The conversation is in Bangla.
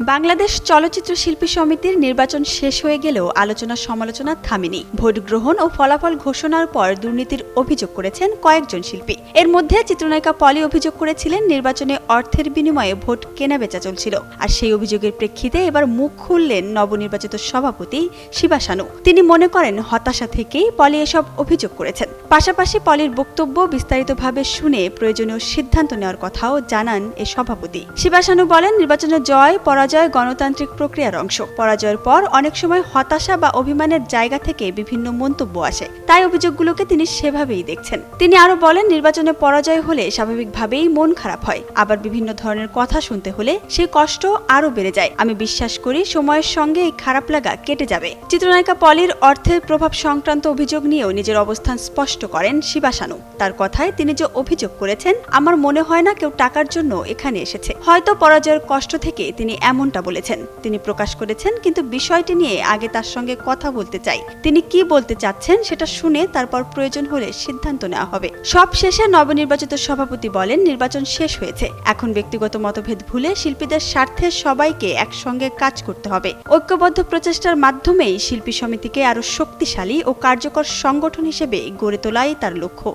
বাংলাদেশ চলচ্চিত্র শিল্পী সমিতির নির্বাচন শেষ হয়ে গেলেও আলোচনা সমালোচনা থামেনি। ভোট গ্রহণ ও ফলাফল ঘোষণার পর দুর্নীতির অভিযোগ করেছেন কয়েকজন শিল্পী। এর মধ্যে চিত্রনায়িকা পলি অভিযোগ করেছিলেন নির্বাচনে অর্থের বিনিময়ে ভোট কেনাবেচা চলছিল। আর সেই অভিযোগের প্রেক্ষিতে এবার মুখ খুললেন নবনির্বাচিত সভাপতি শিবা সানু। তিনি মনে করেন হতাশা থেকেই পলি এসব অভিযোগ করেছেন। পাশাপাশি পলির বক্তব্য বিস্তারিতভাবে শুনে প্রয়োজনীয় সিদ্ধান্ত নেওয়ার কথাও জানান এ সভাপতি। শিবা সানু বলেন, নির্বাচনে জয় পরাজয় গণতান্ত্রিক প্রক্রিয়ার অংশ। পরাজয়ের পর অনেক সময় হতাশা বা অভিমানের জায়গা থেকে বিভিন্ন মন্তব্য আসে, তাই অভিযোগগুলোকে তিনি সেভাবেই দেখছেন। তিনি আরো বলেন, নির্বাচনে পরাজয় হলে স্বাভাবিকভাবেই মন খারাপ হয়, আবার বিভিন্ন ধরনের কথা শুনতে হলে সেই কষ্ট আরো বেড়ে যায়। আমি বিশ্বাস করি সময়ের সঙ্গে এই খারাপ লাগা কেটে যাবে। চিত্রনায়িকা পলির অর্থের প্রভাব সংক্রান্ত অভিযোগ নিয়েও নিজের অবস্থান স্পষ্ট করেন শিবা সানু। তার কথায়, তিনি যে অভিযোগ করেছেন, আমার মনে হয় না কেউ টাকার জন্য এখানে এসেছে। হয়তো পরাজয়ের কষ্ট থেকে তিনি এমনটা বলেছেন। তিনি প্রকাশ করেছেন, কিন্তু বিষয়টি নিয়ে আগে তার সঙ্গে কথা বলতে চাই। তিনি কি বলতে চাচ্ছেন সেটা শুনে তারপর প্রয়োজন হলে সিদ্ধান্ত নেওয়া হবে। সব শেষে নবনির্বাচিত সভাপতি বলেন, নির্বাচন শেষ হয়েছে, এখন ব্যক্তিগত মতভেদ ভুলে শিল্পীদের স্বার্থে সবাইকে একসঙ্গে কাজ করতে হবে। ঐক্যবদ্ধ প্রচেষ্টার মাধ্যমেই শিল্পী সমিতিকে আরো শক্তিশালী ও কার্যকর সংগঠন হিসেবে গড়ে তোলাই তার লক্ষ্য।